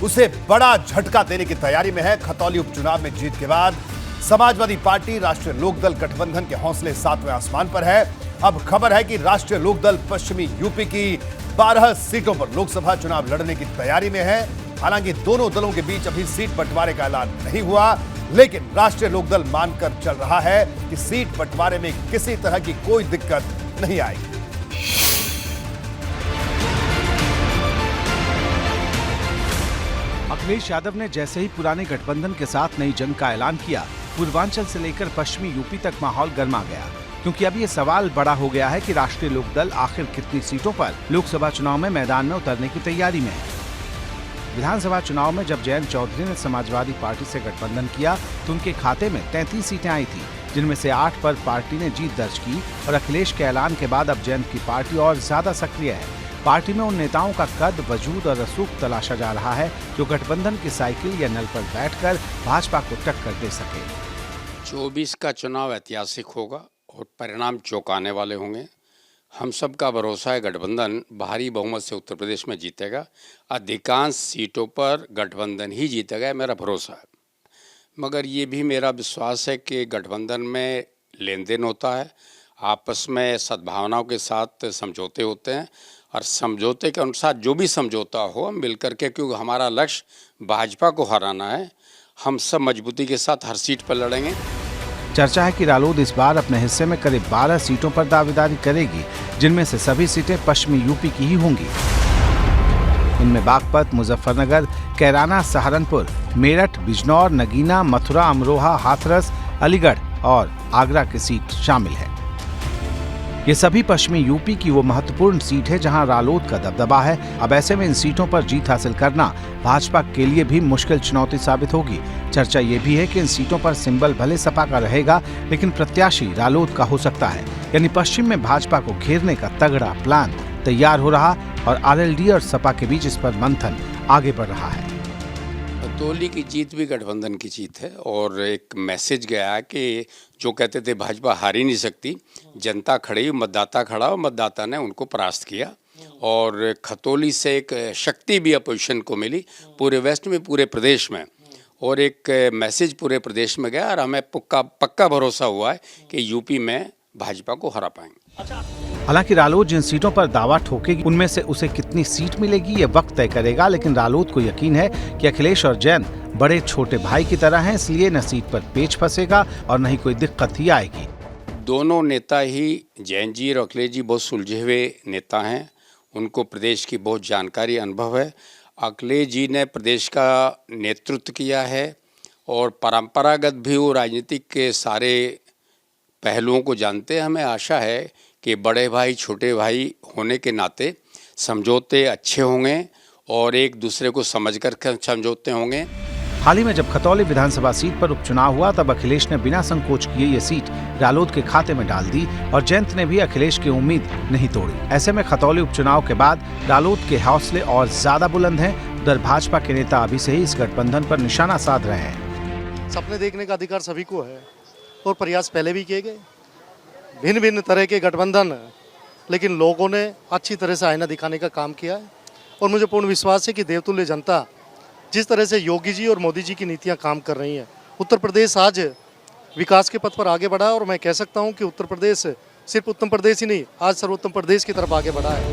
उसे बड़ा झटका देने की तैयारी में है। खतौली उपचुनाव में जीत के बाद समाजवादी पार्टी राष्ट्रीय लोकदल गठबंधन के हौसले 7वें आसमान पर है। अब खबर है कि राष्ट्रीय लोकदल पश्चिमी यूपी की 12 सीटों पर लोकसभा चुनाव लड़ने की तैयारी में है। हालांकि दोनों दलों के बीच अभी सीट बंटवारे का ऐलान नहीं हुआ, लेकिन राष्ट्रीय लोकदल मानकर चल रहा है कि सीट बंटवारे में किसी तरह की कोई दिक्कत नहीं आएगी। अखिलेश यादव ने जैसे ही पुराने गठबंधन के साथ नई जंग का ऐलान किया, पूर्वांचल से लेकर पश्चिमी यूपी तक माहौल गर्मा गया, क्योंकि अब ये सवाल बड़ा हो गया है कि राष्ट्रीय लोकदल आखिर कितनी सीटों पर लोकसभा चुनाव में मैदान में उतरने की तैयारी में है। विधानसभा चुनाव में जब जयंत चौधरी ने समाजवादी पार्टी से गठबंधन किया तो उनके खाते में 33 सीटें आई थी, जिनमें से 8 पर पार्टी ने जीत दर्ज की। और अखिलेश के ऐलान के बाद अब जयंत की पार्टी और ज्यादा सक्रिय है। पार्टी में उन नेताओं का कद, वजूद और रसूख तलाशा जा रहा है जो गठबंधन की साइकिल या नल पर बैठकर भाजपा को टक्कर दे सके। 24 का चुनाव ऐतिहासिक होगा और परिणाम चौंकाने वाले होंगे। हम सब का भरोसा है गठबंधन भारी बहुमत से उत्तर प्रदेश में जीतेगा। अधिकांश सीटों पर गठबंधन ही जीतेगा, मेरा भरोसा है। मगर ये भी मेरा विश्वास है कि गठबंधन में लेन देन होता है, आपस में सद्भावनाओं के साथ समझौते होते हैं, और समझौते के अनुसार जो भी समझौता हो हम मिल करके, क्योंकि हमारा लक्ष्य भाजपा को हराना है, हम सब मजबूती के साथ हर सीट पर लड़ेंगे। चर्चा है कि रालोद इस बार अपने हिस्से में करीब 12 सीटों पर दावेदारी करेगी, जिनमें से सभी सीटें पश्चिमी यूपी की ही होंगी। इनमें बागपत, मुजफ्फरनगर, कैराना, सहारनपुर, मेरठ, बिजनौर, नगीना, मथुरा, अमरोहा, हाथरस, अलीगढ़ और आगरा की सीट शामिल है। ये सभी पश्चिमी यूपी की वो महत्वपूर्ण सीट है जहां रालोद का दबदबा है। अब ऐसे में इन सीटों पर जीत हासिल करना भाजपा के लिए भी मुश्किल चुनौती साबित होगी। चर्चा ये भी है कि इन सीटों पर सिंबल भले सपा का रहेगा, लेकिन प्रत्याशी रालोद का हो सकता है। यानी पश्चिम में भाजपा को घेरने का तगड़ा प्लान तैयार हो रहा और आरएलडी और सपा के बीच इस पर मंथन आगे बढ़ रहा है। खतौली की जीत भी गठबंधन की जीत है और एक मैसेज गया है कि जो कहते थे भाजपा हार ही नहीं सकती, जनता खड़ी, मतदाता खड़ा और मतदाता ने उनको परास्त किया। और खतौली से एक शक्ति भी अपोजिशन को मिली पूरे वेस्ट में, पूरे प्रदेश में, और एक मैसेज पूरे प्रदेश में गया। और हमें पक्का भरोसा हुआ है कि यूपी में भाजपा को हरा पाएंगे। हालांकि रालोद जिन सीटों पर दावा ठोकेगी उनमें से उसे कितनी सीट मिलेगी ये वक्त तय करेगा, लेकिन रालोद को यकीन है कि अखिलेश और जयंत बड़े छोटे भाई की तरह हैं, इसलिए न सीट पर पेच फंसेगा और न ही कोई दिक्कत ही आएगी। दोनों नेता ही, जयंत जी और अखिलेश जी, बहुत सुलझे हुए नेता हैं। उनको प्रदेश की बहुत जानकारी, अनुभव है। अखिलेश जी ने प्रदेश का नेतृत्व किया है और परंपरागत भी वो राजनीतिक के सारे पहलुओं को जानते हैं। हमें आशा है कि बड़े भाई छोटे भाई होने के नाते समझौते अच्छे होंगे और एक दूसरे को समझकर समझौते होंगे। हाल ही में जब खतौली विधानसभा सीट पर उपचुनाव हुआ तब अखिलेश ने बिना संकोच किए ये सीट रालोद के खाते में डाल दी और जयंत ने भी अखिलेश की उम्मीद नहीं तोड़ी। ऐसे में खतौली उपचुनाव के बाद रालोद के हौसले और ज्यादा बुलंद हैं। उधर भाजपा के नेता अभी से ही इस गठबंधन पर निशाना साध रहे हैं। सपने देखने का अधिकार सभी को है और प्रयास पहले भी किए गए, भिन्न भिन्न तरह के गठबंधन, लेकिन लोगों ने अच्छी तरह से आईना दिखाने का काम किया है और मुझे पूर्ण विश्वास है कि देवतुल्य जनता जिस तरह से योगी जी और मोदी जी की नीतियां काम कर रही हैं, उत्तर प्रदेश आज विकास के पथ पर आगे बढ़ा है और मैं कह सकता हूं कि उत्तर प्रदेश सिर्फ उत्तर प्रदेश ही नहीं, आज सर्वोत्तम प्रदेश की तरफ आगे बढ़ा है।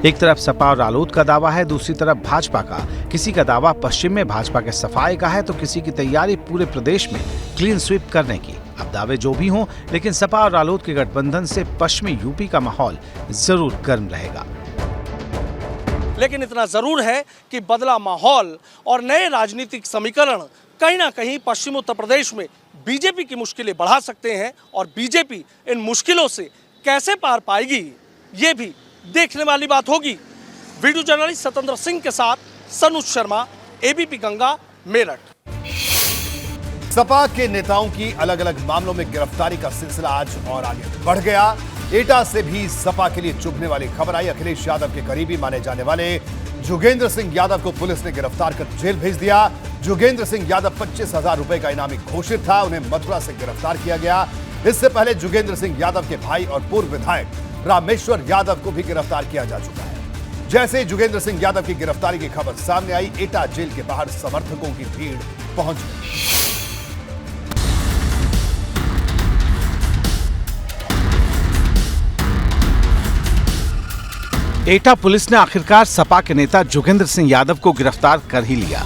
एक तरफ सपा और रालोद का दावा है, दूसरी तरफ भाजपा का। किसी का दावा पश्चिम में भाजपा के सफाई का है तो किसी की तैयारी पूरे प्रदेश में क्लीन स्वीप करने की। अब दावे जो भी हों, लेकिन सपा और रालोद के गठबंधन से पश्चिमी यूपी का माहौल जरूर गर्म रहेगा। लेकिन इतना जरूर है कि बदला माहौल और नए राजनीतिक समीकरण कहीं ना कहीं पश्चिम उत्तर प्रदेश में बीजेपी की मुश्किलें बढ़ा सकते हैं और बीजेपी इन मुश्किलों से कैसे पार पाएगी ये भी देखने वाली बात होगी। वीडियो जर्नलिस्ट सतेंद्र सिंह के साथ सनुज शर्मा, एबीपी गंगा, मेरठ। सपा के नेताओं की अलग अलग मामलों में गिरफ्तारी का सिलसिला आज और आगे बढ़ गया। एटा से भी सपा के लिए चुभने वाली खबर आई। अखिलेश यादव के करीबी माने जाने वाले जोगेंद्र सिंह यादव को पुलिस ने गिरफ्तार कर जेल भेज दिया। जोगेंद्र सिंह यादव 25,000 रुपए का इनामी घोषित था, उन्हें मथुरा से गिरफ्तार किया गया। इससे पहले जोगेंद्र सिंह यादव के भाई और पूर्व विधायक रामेश्वर यादव को भी गिरफ्तार किया जा चुका है। जैसे ही जोगेंद्र सिंह यादव की गिरफ्तारी की खबर सामने आई, एटा जेल के बाहर समर्थकों की भीड़ पहुंच गई। एटा पुलिस ने आखिरकार सपा के नेता जोगेंद्र सिंह यादव को गिरफ्तार कर ही लिया।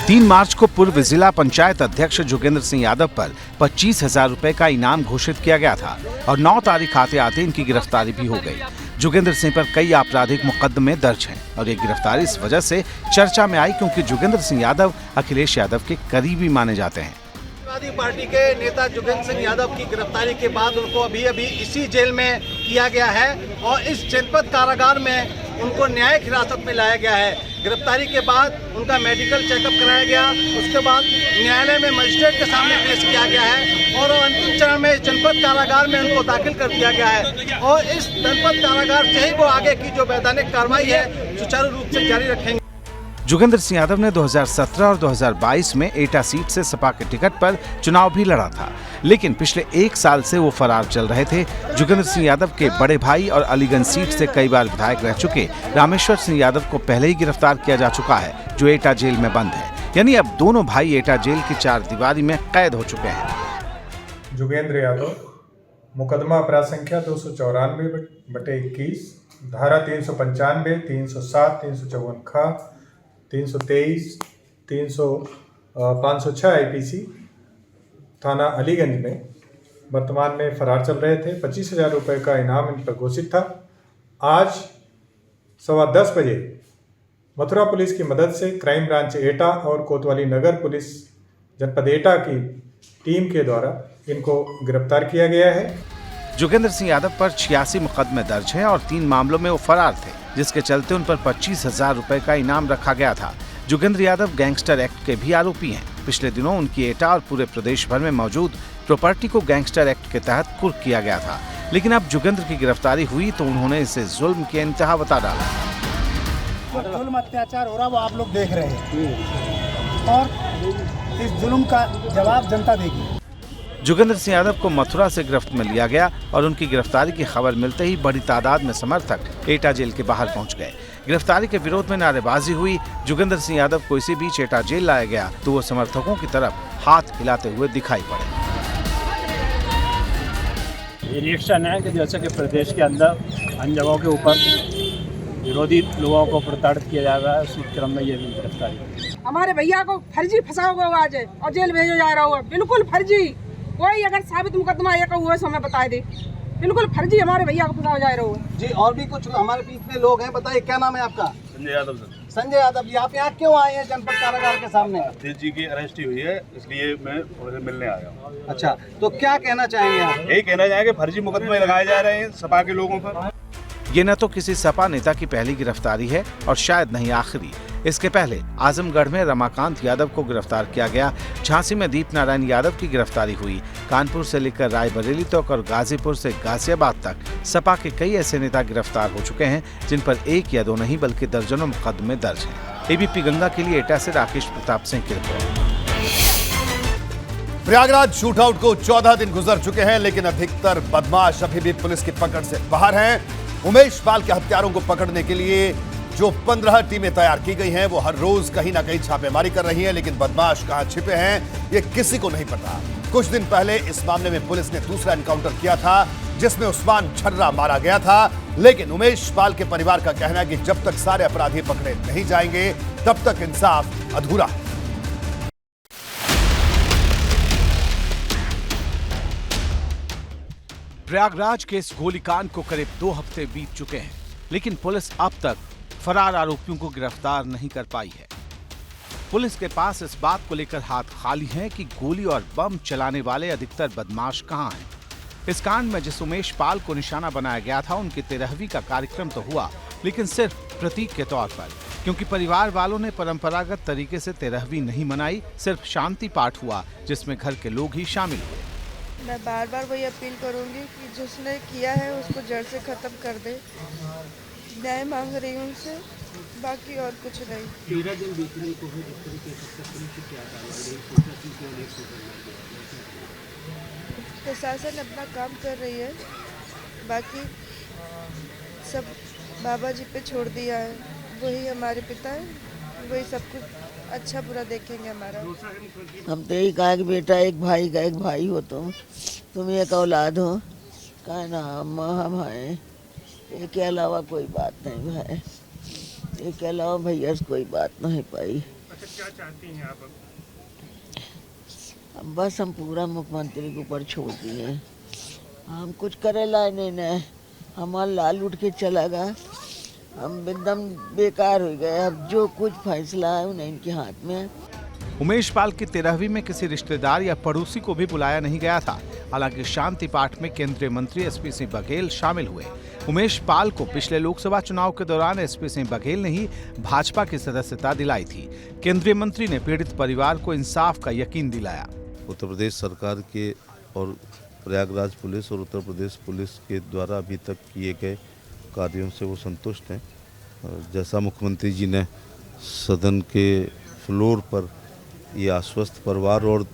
3 मार्च को पूर्व जिला पंचायत अध्यक्ष जोगेंद्र सिंह यादव पर 25,000 रुपए का इनाम घोषित किया गया था और 9 तारीख आते आते इनकी गिरफ्तारी भी हो गई। जोगेंद्र सिंह पर कई आपराधिक मुकदमे दर्ज हैं और ये गिरफ्तारी इस वजह से चर्चा में आई क्योंकि जोगेंद्र सिंह यादव अखिलेश यादव के करीबी माने जाते हैं। समाजवादी पार्टी के नेता जोगेंद्र सिंह यादव की गिरफ्तारी के बाद उनको अभी इसी जेल में किया गया है और इस जनपद कारागार में उनको न्यायिक हिरासत में लाया गया है। गिरफ्तारी के बाद उनका मेडिकल चेकअप कराया गया, उसके बाद न्यायालय में मजिस्ट्रेट के सामने पेश किया गया है और अंतिम चरण में जनपद कारागार में उनको दाखिल कर दिया गया है और इस जनपद कारागार से ही वो आगे की जो वैधानिक कार्रवाई है सुचारू रूप से जारी रखेंगे। जोगेंद्र सिंह यादव ने 2017 और 2022 में एटा सीट से सपा के टिकट पर चुनाव भी लड़ा था, लेकिन पिछले 1 साल से वो फरार चल रहे थे। जोगेंद्र सिंह यादव के बड़े भाई और अलीगंज सीट से कई बार विधायक रह चुके रामेश्वर सिंह यादव को पहले ही गिरफ्तार किया जा चुका है, जो एटा जेल में बंद है। यानी अब दोनों भाई एटा जेल की 4 दीवारी में कैद हो चुके हैं। जोगेंद्र यादव, मुकदमा अपराध संख्या 294/21, धारा 395, 307, 354 खा, 323, 506 IPC, थाना अलीगंज में वर्तमान में फरार चल रहे थे। 25,000 रुपये का इनाम इन पर घोषित था। आज 10:15 बजे मथुरा पुलिस की मदद से क्राइम ब्रांच एटा और कोतवाली नगर पुलिस जनपद एटा की टीम के द्वारा इनको गिरफ्तार किया गया है। जोगेंद्र सिंह यादव पर 86 मुकदमे दर्ज हैं और 3 मामलों में वो फरार थे, जिसके चलते उन पर 25,000 रुपए का इनाम रखा गया था। जोगेंद्र यादव गैंगस्टर एक्ट के भी आरोपी हैं। पिछले दिनों उनकी एटा और पूरे प्रदेश भर में मौजूद प्रॉपर्टी को गैंगस्टर एक्ट के तहत कुर्क किया गया था, लेकिन अब जोगेंद्र की गिरफ्तारी हुई तो उन्होंने इसे जुल्म की इंतहा बता डाला। जुल्म अत्याचार हो रहा वो आप लोग देख रहे हैं और इस जुल्म का जवाब जनता देगी। जोगेंद्र सिंह यादव को मथुरा से गिरफ्त में लिया गया और उनकी गिरफ्तारी की खबर मिलते ही बड़ी तादाद में समर्थक एटा जेल के बाहर पहुंच गए। गिरफ्तारी के विरोध में नारेबाजी हुई। जोगेंद्र सिंह यादव को इसी बीच एटा जेल लाया गया तो वो समर्थकों की तरफ हाथ हिलाते हुए दिखाई पड़े। ये रिएक्शन है कि जैसे कि प्रदेश के अंदर अन्य जगहों के ऊपर विरोधी लोगों को प्रताड़ित किया जा रहा है, उसी क्रम में ये भी गिरफ्तारी। हमारे भैया को फर्जी फंसाओगे आज और जेल भेजा जा रहा है, बिल्कुल फर्जी। कोई अगर साबित मुकदमा एक हुआ है हमें बता दे, बिल्कुल फर्जी हमारे भैया को फंसाया जा रहा है जी। और भी कुछ हमारे बीच में लोग हैं, बताइए क्या नाम है आपका? संजय यादव सर। संजय यादव जी, आप यहाँ क्यों आए हैं जनपद कारागार के सामने? अखिलेश जी की अरेस्ट हुई है, इसलिए मैं थोड़े से मिलने आया हूँ। अच्छा, तो क्या कहना चाहेंगे आप? यही कहना चाहेंगे फर्जी मुकदमे लगाए जा रहे हैं सपा के लोगों पर। ये न तो किसी सपा नेता की पहली गिरफ्तारी है और शायद नहीं आखिरी। इसके पहले आजमगढ़ में रमाकांत यादव को गिरफ्तार किया गया। झांसी में दीप नारायण यादव की गिरफ्तारी हुई। कानपुर से लेकर रायबरेली तक और गाजीपुर से गाजियाबाद तक सपा के कई ऐसे नेता गिरफ्तार हो चुके हैं जिन पर 1 या 2 नहीं बल्कि दर्जनों मुकदमे दर्ज हैं। एबीपी गंगा के लिए एटा से राकेश प्रताप सिंह की रिपोर्ट। प्रयागराज शूटआउट को 14 दिन गुजर चुके हैं, लेकिन अधिकतर बदमाश अभी भी पुलिस की पकड़ से बाहर हैं। उमेश पाल के हत्यारों को पकड़ने के लिए जो 15 टीमें तैयार की गई हैं, वो हर रोज कहीं ना कहीं छापेमारी कर रही हैं, लेकिन बदमाश कहां छिपे हैं ये किसी को नहीं पता। कुछ दिन पहले इस मामले में पुलिस ने दूसरा एनकाउंटर किया था, जिसमें उस्मान छर्रा मारा गया था, लेकिन उमेश पाल के परिवार का कहना है कि जब तक सारे अपराधी पकड़े नहीं जाएंगे तब तक इंसाफ अधूरा है। प्रयागराज के इस गोलीकांड को करीब 2 हफ्ते बीत चुके हैं, लेकिन पुलिस अब तक फरार आरोपियों को गिरफ्तार नहीं कर पाई है। पुलिस के पास इस बात को लेकर हाथ खाली हैं कि गोली और बम चलाने वाले अधिकतर बदमाश कहां हैं। इस कांड में जिस उमेश पाल को निशाना बनाया गया था, उनकी 13वीं का कार्यक्रम तो हुआ, लेकिन सिर्फ प्रतीक के तौर पर, क्योंकि परिवार वालों ने परंपरागत तरीके से 13वीं नहीं मनाई। सिर्फ शांति पाठ हुआ, जिसमें घर के लोग ही शामिल हुए। मैं बार बार वही अपील करूंगी कि जिसने किया है उसको जड़ से खत्म कर दे। न्याय मांग रही हूँ उनसे, बाकी और कुछ नहीं। 13 दिन बीतने को है, जिस तरीके से पुलिस की क्या कार्रवाई, प्रशासन अपना काम कर रही है, बाकी सब बाबा जी पे छोड़ दिया है। वही हमारे पिता है, वही सब कुछ अच्छा बुरा देखेंगे हमारा। हम तो यही कहा कि बेटा एक भाई का एक भाई हो, तुम एक औलाद हो, कहा ना हम हैं, इसके अलावा कोई बात नहीं भाई, इसके अलावा भैया से कोई बात नहीं पाई। अच्छा, क्या चाहती हैं आप? अब बस हम पूरा मुख्यमंत्री के ऊपर छोड़ दिए, हम कुछ करे ला नहीं, हमारा लाल उठ के चला गया, हम एकदम बेकार हो गए। अब जो कुछ फैसला है उन्हें इनके हाथ में है। उमेश पाल की 13वीं में किसी रिश्तेदार या पड़ोसी को भी बुलाया नहीं गया था। हालांकि शांति पाठ में केंद्रीय मंत्री एसपी सिंह बघेल शामिल हुए। उमेश पाल को पिछले लोकसभा चुनाव के दौरान एसपी सिंह बघेल ने ही भाजपा की सदस्यता दिलाई थी। केंद्रीय मंत्री ने पीड़ित परिवार को इंसाफ का यकीन दिलाया। उत्तर प्रदेश सरकार के और प्रयागराज पुलिस और उत्तर प्रदेश पुलिस के द्वारा अभी तक किए गए कार्यों से वो संतुष्ट हैं। जैसा मुख्यमंत्री जी ने सदन के फ्लोर पर ये आश्वस्त परिवार और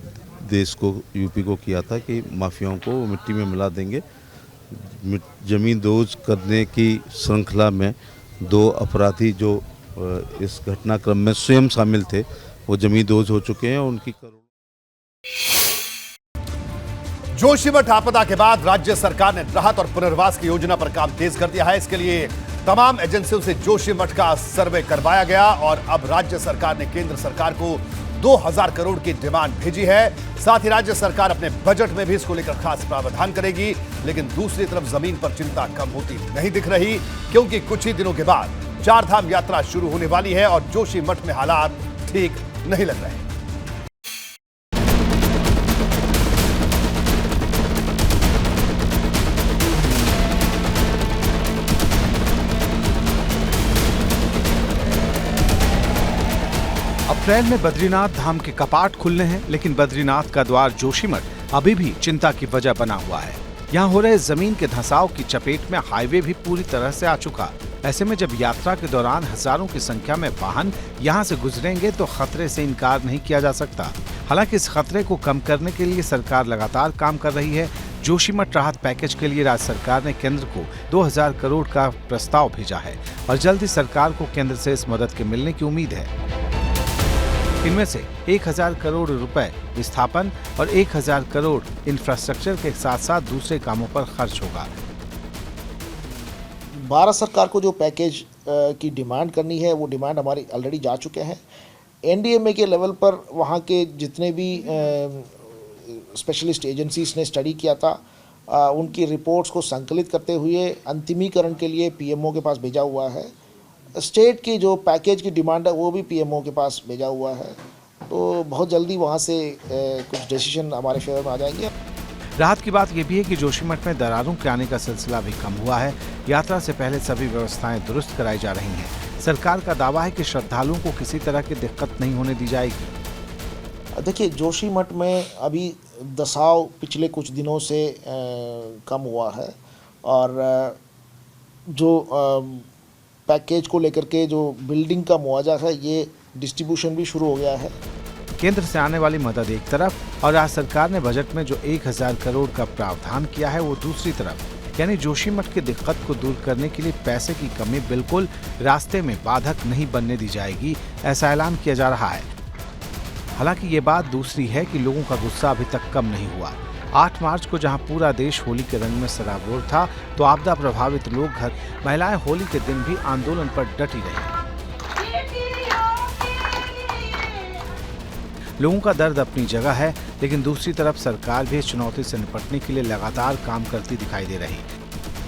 देश को, यूपी को किया था कि माफियाओं को मिट्टी में मिला देंगे। जमीन दोज करने की श्रृंखला में 2 अपराधी जो इस घटनाक्रम में स्वयं शामिल थे, वो जमीन दोज हो चुके हैं। उनकी जोशीमठ आपदा के बाद राज्य सरकार ने राहत और पुनर्वास की योजना पर काम तेज कर दिया है। इसके लिए तमाम एजेंसियों से जोशीमठ का सर्वे करवाया गया और अब राज्य सरकार ने केंद्र सरकार को 2000 करोड़ की डिमांड भेजी है। साथ ही राज्य सरकार अपने बजट में भी इसको लेकर खास प्रावधान करेगी। लेकिन दूसरी तरफ जमीन पर चिंता कम होती नहीं दिख रही, क्योंकि कुछ ही दिनों के बाद 4 धाम यात्रा शुरू होने वाली है और जोशीमठ में हालात ठीक नहीं लग रहे। अप्रैल में बद्रीनाथ धाम के कपाट खुलने हैं, लेकिन बद्रीनाथ का द्वार जोशीमठ अभी भी चिंता की वजह बना हुआ है। यहाँ हो रहे जमीन के धंसाव की चपेट में हाईवे भी पूरी तरह से आ चुका। ऐसे में जब यात्रा के दौरान हजारों की संख्या में वाहन यहाँ से गुजरेंगे तो खतरे से इनकार नहीं किया जा सकता। हालांकि इस खतरे को कम करने के लिए सरकार लगातार काम कर रही है। जोशीमठ राहत पैकेज के लिए राज्य सरकार ने केंद्र को 2000 करोड़ का प्रस्ताव भेजा है और जल्द ही सरकार को केंद्र से इस मदद के मिलने की उम्मीद है। इनमें से 1000 करोड़ रुपए विस्थापन और 1000 करोड़ इंफ्रास्ट्रक्चर के साथ साथ दूसरे कामों पर खर्च होगा। भारत सरकार को जो पैकेज की डिमांड करनी है, वो डिमांड हमारी ऑलरेडी जा चुके हैं। एनडीएमए के लेवल पर वहाँ के जितने भी स्पेशलिस्ट एजेंसीज ने स्टडी किया था, उनकी रिपोर्ट्स को संकलित करते हुए अंतिमीकरण के लिए पीएमओ के पास भेजा हुआ है। स्टेट की जो पैकेज की डिमांड है वो भी पीएमओ के पास भेजा हुआ है। तो बहुत जल्दी वहाँ से कुछ डिसीजन हमारे फेवर में आ जाएंगे। राहत की बात यह भी है कि जोशीमठ में दरारों के आने का सिलसिला भी कम हुआ है। यात्रा से पहले सभी व्यवस्थाएं दुरुस्त कराई जा रही हैं। सरकार का दावा है कि श्रद्धालुओं को किसी तरह की दिक्कत नहीं होने दी जाएगी। देखिए, जोशीमठ में अभी दसाव पिछले कुछ दिनों से कम हुआ है और जो पैकेज को लेकर के जो बिल्डिंग का मुआवजा है, ये डिस्ट्रीब्यूशन भी शुरू हो गया है। केंद्र से आने वाली मदद एक तरफ और राज्य सरकार ने बजट में जो 1000 करोड़ का प्रावधान किया है वो दूसरी तरफ, यानी जोशीमठ की दिक्कत को दूर करने के लिए पैसे की कमी बिल्कुल रास्ते में बाधक नहीं बनने दी जाएगी, ऐसा ऐलान किया जा रहा है। हालांकि ये बात दूसरी है कि लोगों का गुस्सा अभी तक कम नहीं हुआ। 8 मार्च को जहां पूरा देश होली के रंग में सराबोर था, तो आपदा प्रभावित लोग घर महिलाएं होली के दिन भी आंदोलन पर डटी रही। लोगों का दर्द अपनी जगह है, लेकिन दूसरी तरफ सरकार भी इस चुनौती से निपटने के लिए लगातार काम करती दिखाई दे रही।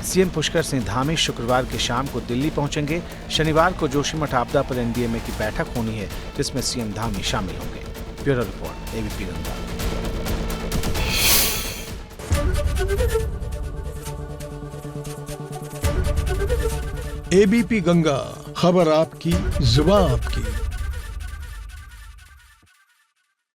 सीएम पुष्कर सिंह धामी शुक्रवार की शाम को दिल्ली पहुंचेंगे। शनिवार को जोशीमठ आपदा पर एनडीएमए की बैठक होनी है, जिसमें सीएम धामी शामिल होंगे। Bureau report, ABP Ganga. ABP Ganga, खबर आपकी, जुबान आपकी।